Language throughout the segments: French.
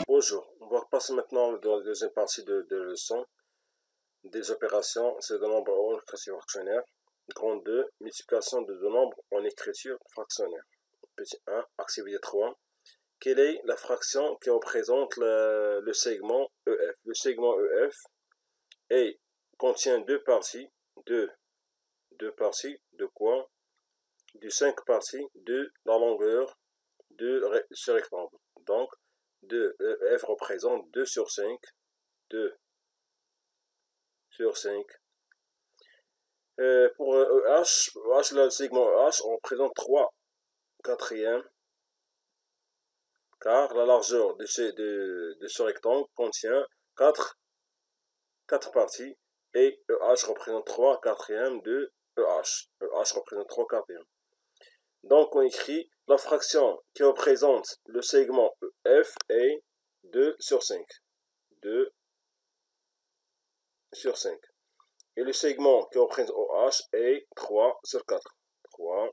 Bonjour, on va passer maintenant dans la deuxième partie de la leçon des opérations, c'est de nombres en écriture fractionnaire. Grand 2, multiplication de deux nombres en écriture fractionnaire. Petit 1, activité 3. Quelle est la fraction qui représente le segment EF? Le segment EF contient deux parties, deux de quoi? De 5 parties de la longueur de ce rectangle. Donc, 2 EF représente 2 sur 5, 2 sur 5. Pour EH, le segment EH, on représente 3 quatrièmes, car la largeur de ce rectangle contient 4 parties, et EH représente 3 quatrièmes de EH. EH représente 3 quatrièmes. Donc, on écrit la fraction qui représente le segment EF est 2 sur 5. 2 sur 5. Et le segment qui représente OH est 3 sur 4. 3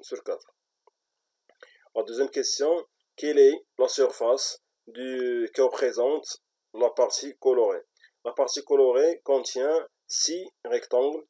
sur 4. La deuxième question, quelle est la surface qui représente la partie colorée? La partie colorée contient 6 rectangles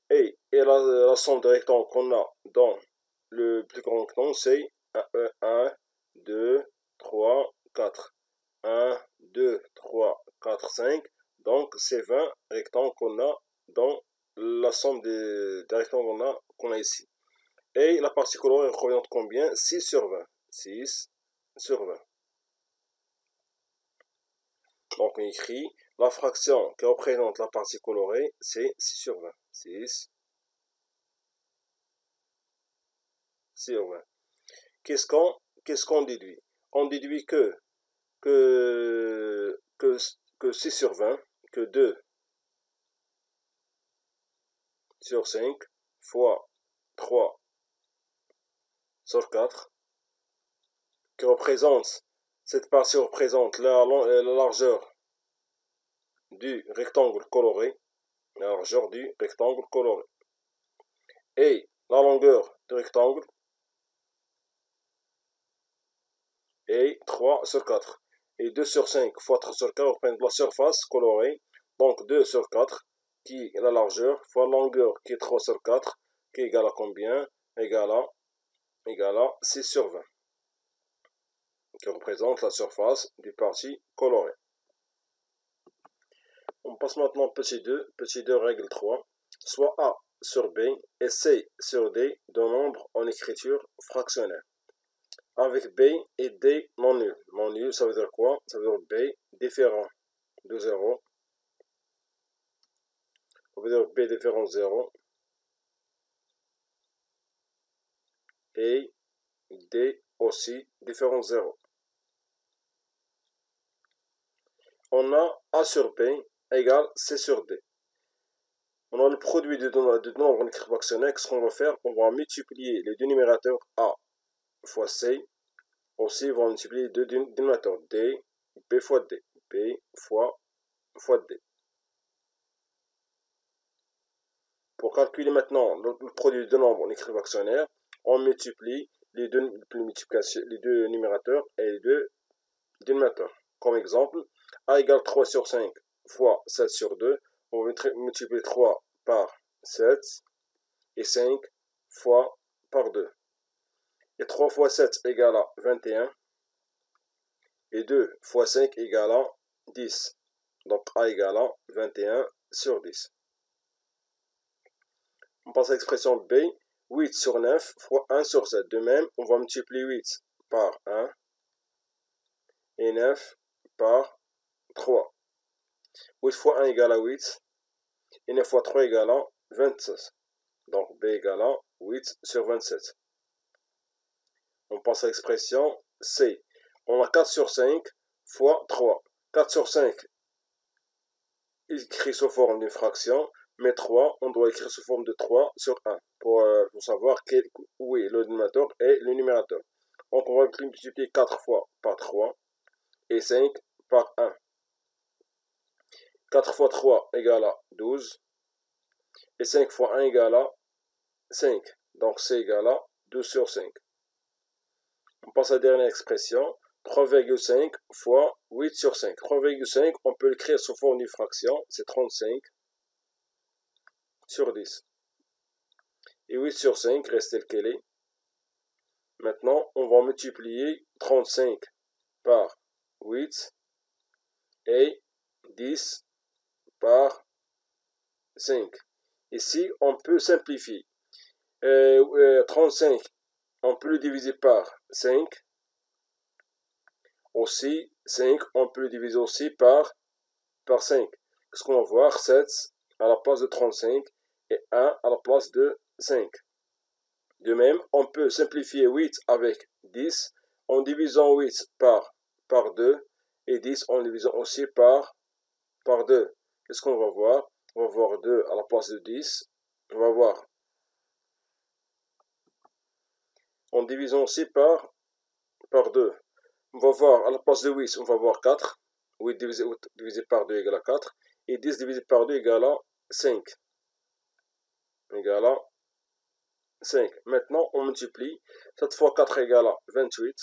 et la somme de rectangles qu'on a dans le plus grand rectangle, c'est 1, 2, 3, 4. 1, 2, 3, 4, 5. Donc, c'est 20 rectangles qu'on a dans la somme des rectangles qu'on a ici. Et la partie colorée représente combien? 6 sur 20. 6 sur 20. Donc, on écrit la fraction qui représente la partie colorée, c'est 6 sur 20. 6 sur 20. Qu'est-ce qu'on déduit? On déduit que 6 sur 20, que 2 sur 5 fois 3 sur 4, qui représente, cette partie représente la largeur du rectangle coloré, la largeur du rectangle coloré, et la longueur du rectangle est 3 sur 4. Et 2 sur 5 fois 3 sur 4 représente la surface colorée, donc 2 sur 4, qui est la largeur, fois la longueur, qui est 3 sur 4, qui est égal à combien? Égal à 6 sur 20, qui représente la surface du partie colorée. On passe maintenant au petit 2, règle 3, soit A sur B et C sur D de nombres en écriture fractionnaire. Avec B et D non nul. Non nul, ça veut dire quoi? Ça veut dire B différent de 0. Ça veut dire B différent de 0. Et D aussi différent de 0. On a A sur B égale C sur D. On a le produit de nombres en écriture fractionnaire. Qu'est-ce qu'on va faire? On va multiplier les deux numérateurs A fois C. Aussi, on va multiplier les deux dénominateurs D, B fois D. B fois D. Pour calculer maintenant le produit de nombres en écriture fractionnaire, on multiplie les deux numérateurs et les deux dénominateurs. Comme exemple, A égale 3 sur 5 fois 7 sur 2. On va multiplier 3 par 7 et 5 fois par 2. Et 3 fois 7 égale à 21. Et 2 fois 5 égale à 10. Donc A égale à 21 sur 10. On passe à l'expression B. 8 sur 9 fois 1 sur 7. De même, on va multiplier 8 par 1 et 9 par 3. 8 fois 1 égale à 8. Et 9 fois 3 égale à 27. Donc B égale à 8 sur 27. On passe à l'expression C. On a 4 sur 5 fois 3. 4 sur 5 écrit sous forme d'une fraction, mais 3, on doit écrire sous forme de 3 sur 1 pour savoir où est le dénominateur et le numérateur. Donc on va multiplier 4 fois par 3 et 5 par 1. 4 fois 3 égale à 12 et 5 fois 1 égale à 5. Donc c'est égal à 2 sur 5. On passe à la dernière expression. 3,5 fois 8 sur 5. 3,5, on peut l'écrire sous forme d'une fraction. C'est 35 sur 10. Et 8 sur 5 reste tel qu'elle est. Maintenant, on va multiplier 35 par 8 et 10 par 5. Ici, on peut simplifier. 35, on peut le diviser par 5. Aussi, 5, on peut le diviser aussi par 5. Qu'est-ce qu'on va voir? 7 à la place de 35 et 1 à la place de 5. De même, on peut simplifier 8 avec 10 en divisant 8 par 2 et 10 en divisant aussi par 2. Qu'est-ce qu'on va voir? On va voir 2 à la place de 10. On va voir en divisant aussi par 2. On va voir à la place de 8, on va voir 4. 8 divisé par 2 égale à 4. Et 10 divisé par 2 égale à 5. Égale à 5. Maintenant, on multiplie. 7 fois 4 égale à 28.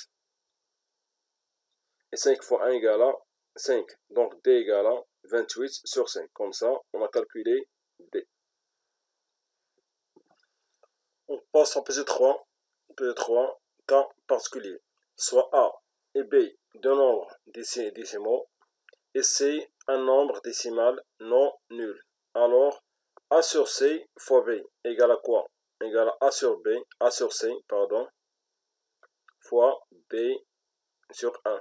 Et 5 fois 1 égale à 5. Donc, D égale à 28 sur 5. Comme ça, on a calculé D. On passe en PC3. PC3, cas particulier. Soit A et B, deux nombres décimaux, et C, un nombre décimal non nul. Alors, A sur C fois B égale à quoi? Égale à A sur C, pardon, fois B sur 1.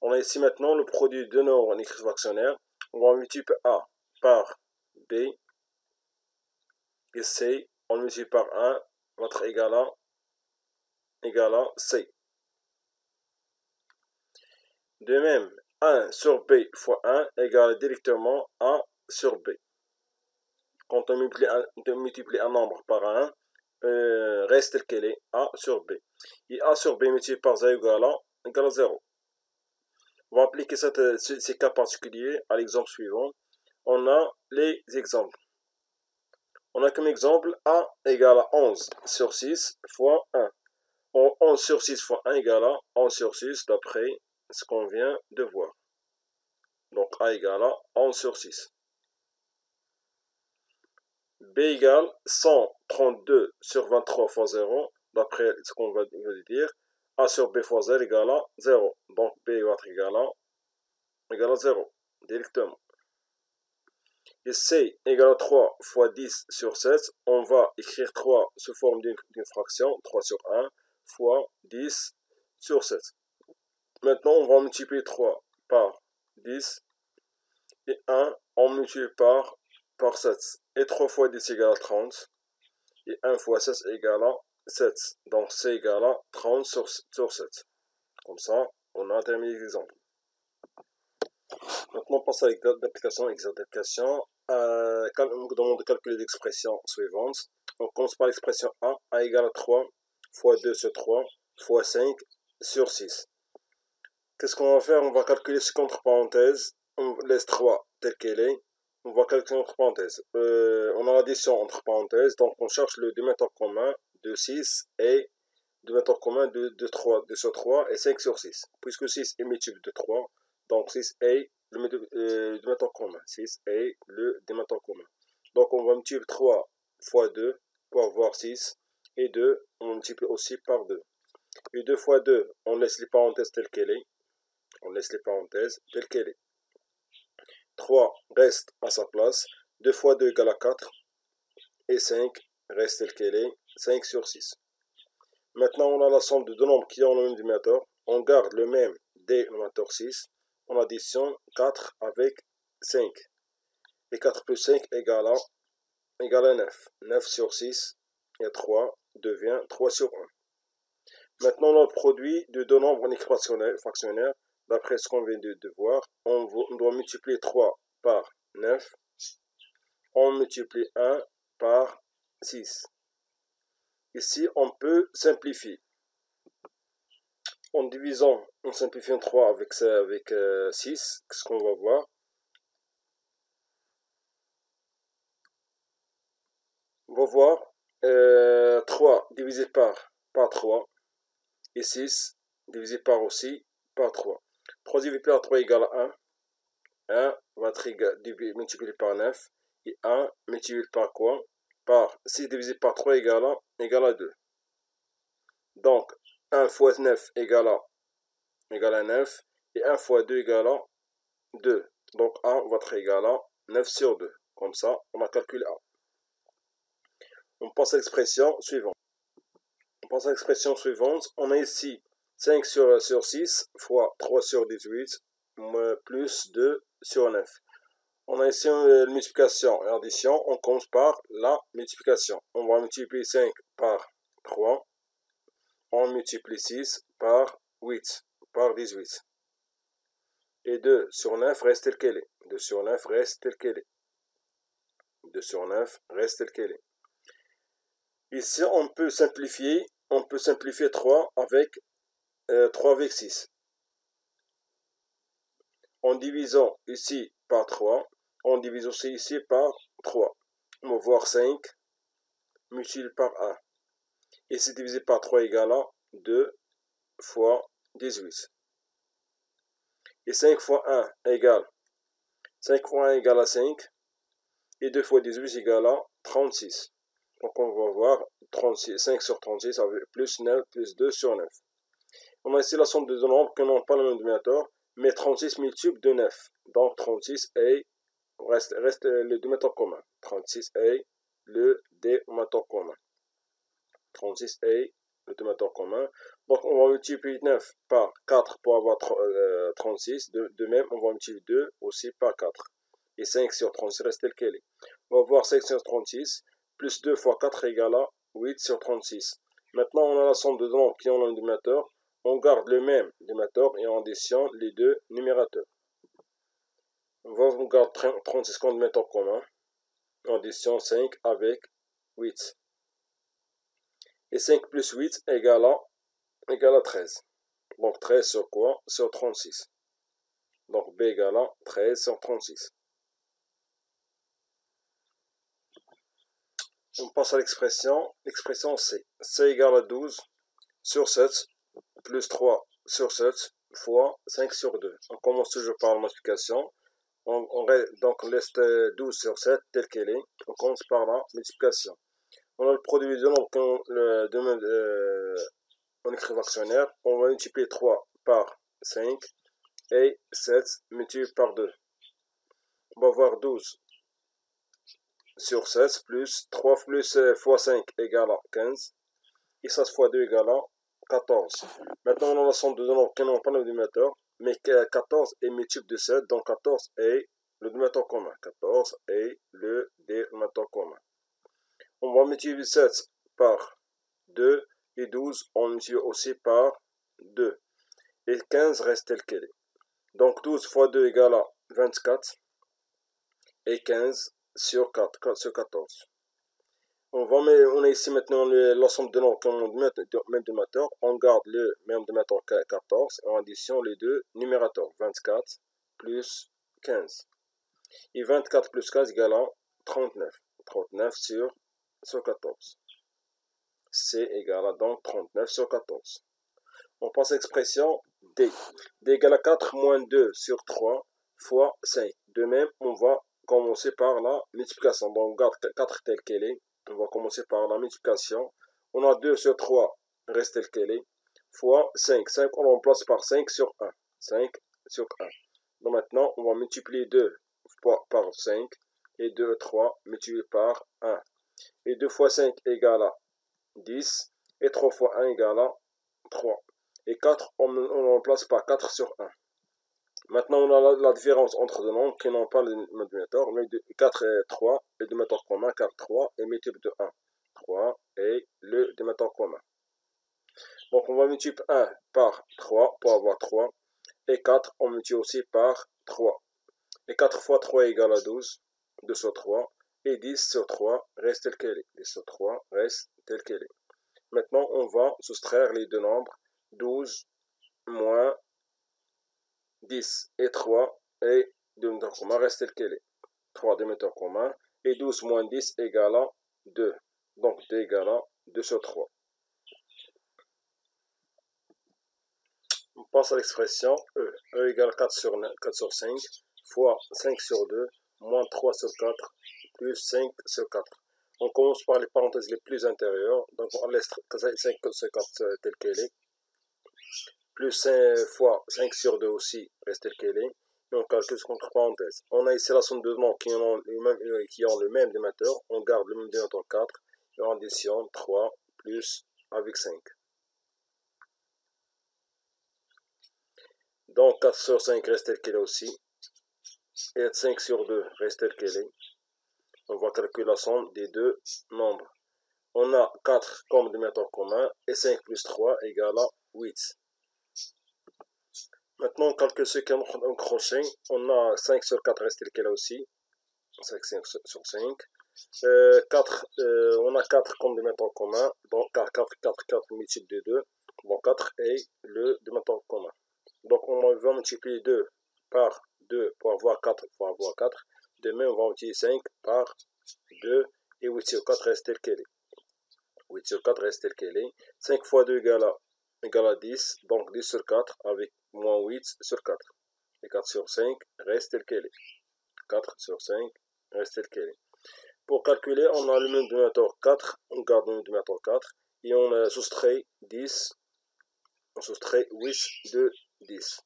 On a ici maintenant le produit de nombres en écriture fractionnaire. On va multiplier A par B et C, on le multiplie par 1, va être égal à C. De même, 1 sur B fois 1 égale directement A sur B. Quand on multiplie un nombre par 1, reste tel qu'elle est, A sur B. Et A sur B multiplié par 0 égale à 0. On va appliquer ces cas particuliers à l'exemple suivant. On a les exemples. On a comme exemple A égale à 11 sur 6 fois 1. 11 sur 6 fois 1 égale à 11 sur 6 d'après ce qu'on vient de voir. Donc A égale à 11 sur 6. B égale 132 sur 23 fois 0, d'après ce qu'on va dire. A sur B fois 0 égale à 0. Donc B va être égal à 0, directement. Et C égale à 3 fois 10 sur 7. On va écrire 3 sous forme d'une fraction, 3 sur 1, fois 10 sur 7. Maintenant, on va multiplier 3 par 10. Et 1, on multiplie par 7. Et 3 fois 10 égale à 30. Et 1 fois 7 égale à 7. Donc C égale à 30 sur 7. Comme ça, on a terminé l'exemple. Maintenant, on passe à l'application d'application. On nous demande de calculer l'expression suivante. On commence par l'expression A. A égale à 3 fois 2 sur 3 fois 5 sur 6. Qu'est-ce qu'on va faire? On va calculer ce qu'entre parenthèses. On laisse 3 tel qu'elle est. On va calculer entre parenthèses. On a l'addition entre parenthèses. Donc, on cherche le dénominateur commun de 6 et le dénominateur commun de 3, 2 sur 3 et 5 sur 6. Puisque 6 est multiple de 3, donc 6 est le dénominateur commun. 6 est le dénominateur commun. Donc, on va multiplier 3 fois 2 pour avoir 6. Et 2, on multiplie aussi par 2. Et 2 fois 2, on laisse les parenthèses telles qu'elles est. On laisse les parenthèses telles qu'elles est. 3 reste à sa place. 2 fois 2 égale à 4. Et 5 reste telle qu'elle est. 5 sur 6. Maintenant, on a la somme de deux nombres qui ont le même dénominateur. On garde le même dénominateur 6. On additionne 4 avec 5. Et 4 plus 5 égale à 9. 9 sur 6 et 3 devient 3 sur 1. Maintenant, on a le produit de deux nombres en équation fractionnaire. D'après ce qu'on vient de voir, on doit multiplier 3 par 9. On multiplie 1 par 6. Ici, on peut simplifier. En simplifiant 3 avec 6, qu'est-ce qu'on va voir? On va voir 3 divisé par 3. Et 6 divisé par aussi par 3. 3 divisé par 3 égale à 1. 1 va être multiplié par 9. Et 1 multiplié par quoi? Par 6 divisé par 3 égale à 2. Donc, 1 fois 9 égale à 9. Et 1 fois 2 égale à 2. Donc, 1 va être égal à 9 sur 2. Comme ça, on a calculé 1. On passe à l'expression suivante. On a ici 5 sur 6 fois 3 sur 18 plus 2 sur 9. On a ici une multiplication et addition. On commence par la multiplication. On va multiplier 5 par 3. On multiplie 6 par 8, par 18. Et 2 sur 9 reste tel qu'elle est. 2 sur 9 reste tel qu'elle est. 2 sur 9 reste tel qu'elle est. Ici, on peut simplifier 3 avec 6. En divisant ici par 3, on divise aussi ici par 3. On va voir 5 multiplié par 1. Ici divisé par 3 égale à 2 fois 18. Et 5 fois 1 égale 5 et 2 fois 18 égale à 36. Donc on va voir 36, 5 sur 36 avec plus 9 plus 2 sur 9. On a ici la somme de deux nombres qui n'ont pas le même dénominateur, mais 36 multiple de 9. Donc 36 est, reste le dénominateur commun. 36 est le dénominateur commun. 36 est le dénominateur commun. Donc on va multiplier 9 par 4 pour avoir 36. De même, on va multiplier 2 aussi par 4. Et 5 sur 36 reste tel qu'elle est. On va voir 5 sur 36. Plus 2 fois 4 égale à 8 sur 36. Maintenant, on a la somme de deux nombres qui ont le même dénominateur. On garde le même dénominateur et on additionne les deux numérateurs. On va garder 36 comme dénominateur commun. On additionne 5 avec 8. Et 5 plus 8 égale à 13. Donc 13 sur quoi? Sur 36. Donc B égale à 13 sur 36. On passe à l'expression. L'expression C. C égale à 12 sur 7 plus 3 sur 7 fois 5 sur 2. On commence toujours par la multiplication. Donc on laisse 12 sur 7 tel qu'elle est. On commence par la multiplication. On a le produit de nombres en écrit actionnaire. On va multiplier 3 par 5 et 7 multiplié par 2. On va avoir 12 sur 7 plus 3 plus fois 5 égale à 15. Et 7 fois 2 égale à 14. Maintenant, on a la somme de deux nombres qui n'ont pas le dénominateur, mais 14 est multiple de 7, donc 14 est le dénominateur commun. 14 est le dénominateur commun. On va multiplier 7 par 2 et 12, on multiplie aussi par 2. Et 15 reste tel qu'elle est. Donc 12 fois 2 égale à 24 et 15 sur 14. On a ici maintenant l'ensemble de nombres qui ont le même dénominateur. On garde le même dénominateur 14 et on additionne les deux numérateurs. 24 plus 15. Et 24 plus 15 égale à 39. 39 sur 14. C égale à donc 39 sur 14. On passe à l'expression D. D égale à 4 moins 2 sur 3 fois 5. De même, on va commencer par la multiplication. Donc on garde 4 telle qu'elle est. On va commencer par la multiplication. On a 2 sur 3, reste tel qu'elle est, fois 5. 5, on remplace par 5 sur 1. 5 sur 1. Donc maintenant, on va multiplier 2 par 5. Et 2, 3, multiplié par 1. Et 2 fois 5 égale à 10. Et 3 fois 1 égale à 3. Et 4, on remplace par 4 sur 1. Maintenant, on a la différence entre deux nombres qui n'ont pas le même dénominateur, mais 4 et 3 est le dénominateur commun, car 3 est multiple de 1. 3 est le dénominateur commun. Donc, on va multiplier 1 par 3 pour avoir 3. Et 4, on multiplie aussi par 3. Et 4 fois 3 égale à 12. 2 sur 3. Et 10 sur 3 reste tel qu'elle est. 10 sur 3 reste tel qu'elle est. Maintenant, on va soustraire les deux nombres. 12 moins 10 et 3 et dénominateur commun reste tel qu'elle est. 3 dénominateur commun et 12 moins 10 égale à 2. Donc 2 égale à 2 sur 3. On passe à l'expression E. E égale 4 sur 5 fois 5 sur 2 moins 3 sur 4 plus 5 sur 4. On commence par les parenthèses les plus intérieures. Donc on laisse 5 sur 4 telle qu'elle est. Plus 5 fois 5 sur 2 aussi reste telle qu'elle est. Et on calcule contre parenthèses. On a ici la somme de nombres qui ont le même dénominateur. On garde le même dénominateur 4. Et on additionne 3 plus avec 5. Donc 4 sur 5 reste telle qu'elle est aussi. Et 5 sur 2 reste telle qu'elle est. On va calculer la somme des deux nombres. On a 4 comme dénominateur commun et 5 plus 3 égale à 8. Maintenant, on calcule ce qui est en crochet. On a 5 sur 4 reste tel qu'elle est aussi. 5 sur 5. On a 4 comme dénominateur commun. Donc 4 multiple de 2. Donc 4 est le dénominateur commun. Donc on va multiplier 2 par 2 pour avoir 4 De même, on va multiplier 5 par 2 et 8 sur 4 reste tel qu'elle est. 8 sur 4 reste tel qu'elle est. 5 fois 2 égale à 10. Donc 10 sur 4 avec moins 8 sur 4. Et 4 sur 5 reste tel qu'elle est. 4 sur 5 reste tel qu'elle est. Pour calculer, on a le même dénominateur 4. On garde le même dénominateur 4. Et on soustrait 10. On soustrait 8 de 10.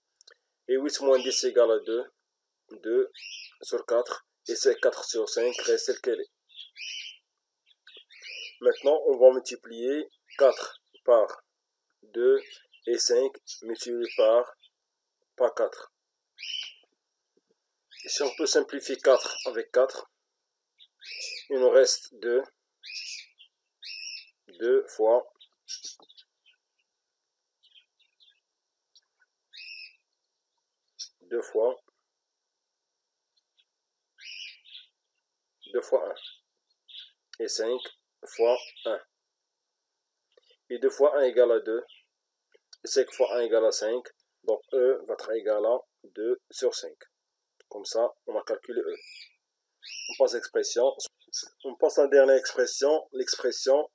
Et 8 moins 10 égale à 2. 2 sur 4. Et c'est 4 sur 5 reste tel qu'elle est. Maintenant, on va multiplier 4 par 2 et 5 multiplié par 4. Ici, on peut simplifier 4 avec 4. Il nous reste 2. 2 fois 2 fois 1. Et 5 fois 1. Et 2 fois 1 égale à 2. Et 5 fois 1 égale à 5. Donc E va être égal à 2 sur 5. Comme ça, on va calculer E. On passe à l'expression. On passe à la dernière expression, l'expression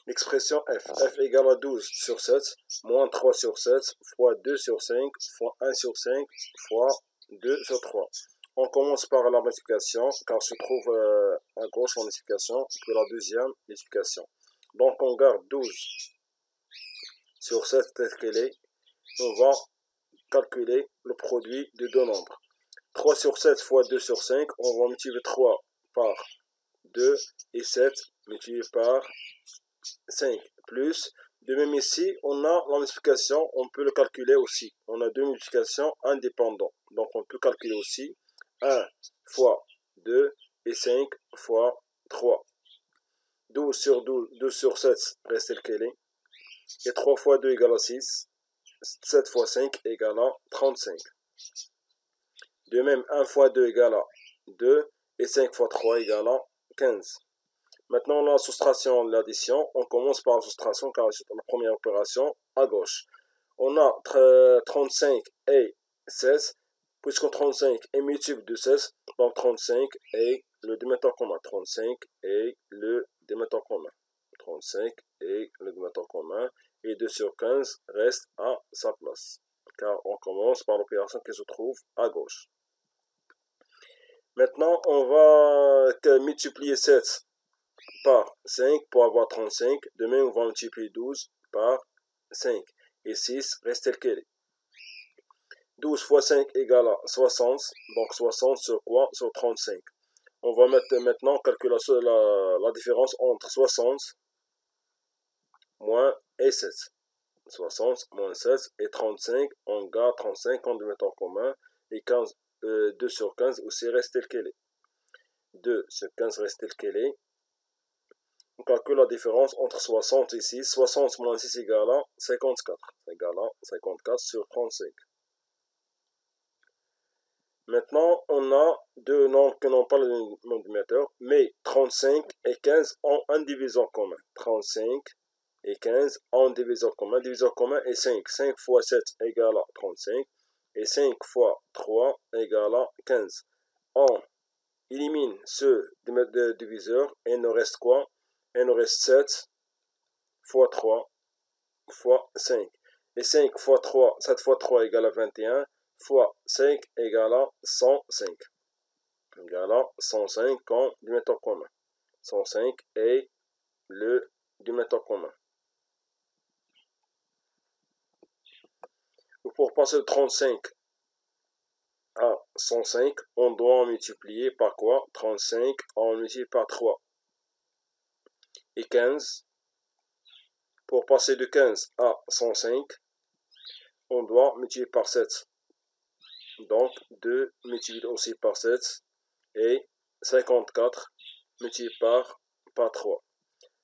F. F égale à 12 sur 7, moins 3 sur 7, fois 2 sur 5, fois 1 sur 5, fois 2 sur 3. On commence par la multiplication, car se trouve à gauche en multiplication, puis la deuxième multiplication. Donc on garde 12 sur 7 telle qu'elle est. On va calculer le produit de deux nombres. 3 sur 7 fois 2 sur 5, on va multiplier 3 par 2 et 7 multiplié par 5 plus. De même ici, on a la multiplication, on peut le calculer aussi. On a deux multiplications indépendantes. Donc on peut calculer aussi 1 fois 2 et 5 fois 3. 12 sur 7 reste tel qu'elle est. Et 3 fois 2 égale à 6. 7 fois 5 égale à 35. De même, 1 fois 2 égale à 2 et 5 fois 3 égale à 15. Maintenant, la soustraction de l'addition. On commence par la soustraction car c'est la première opération à gauche. On a 35 et 16. Puisque 35 est multiple de 16, donc 35 est le dénominateur commun. 35 est le dénominateur commun. 35 est le dénominateur commun. Et 2 sur 15 reste à sa place. Car on commence par l'opération qui se trouve à gauche. Maintenant, on va multiplier 7 par 5 pour avoir 35. De même, on va multiplier 12 par 5. Et 6 reste tel qu'elle est. 12 fois 5 égale à 60. Donc 60 sur quoi? Sur 35. On va maintenant calculer la différence entre 60 moins et 7. 60 moins 7 et 35. On garde 35 en dénominateur commun. Et 2 sur 15 aussi reste tel qu'elle est. 2 sur 15 reste tel qu'elle est. On calcule la différence entre 60 et 6. 60 moins 6 égale à 54. Égale à 54 sur 35. Maintenant, on a deux nombres qui n'ont pas le même dénominateur, mais 35 et 15 ont un diviseur commun. 35 et 15 ont un diviseur commun. Diviseur commun est 5. 5 fois 7 égale à 35. Et 5 fois 3 égale à 15. On élimine ce diviseur et il nous reste quoi? Et il nous reste 7 fois 3 fois 5. Et 5 fois 3, 7 fois 3 égale à 21, fois 5 égale à 105. Égale à 105 comme dénominateur commun. 105 est le dénominateur commun. Pour passer de 35 à 105, on doit multiplier par quoi? 35, on multiplie par 3. Et 15, pour passer de 15 à 105, on doit multiplier par 7. Donc, 2 multiplié aussi par 7 et 54 multiplié par 3.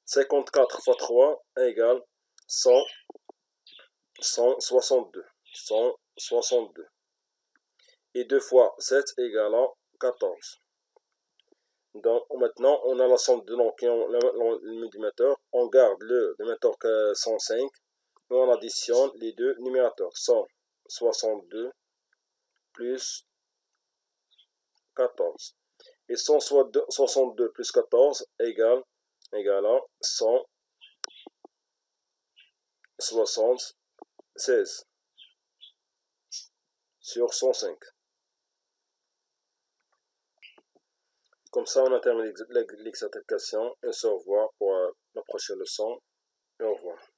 54 fois 3 égale 162. 162. Et 2 fois 7 égale à 14. Donc, maintenant, on a la somme de noms qui ont le dénominateur. On garde le dénominateur 105 et on additionne les deux numérateurs. 162 plus 14. Et 162 plus 14 égale à 176 sur 105. Comme ça, on a terminé l'exercice et on se revoit pour la prochaine leçon. Et au revoir.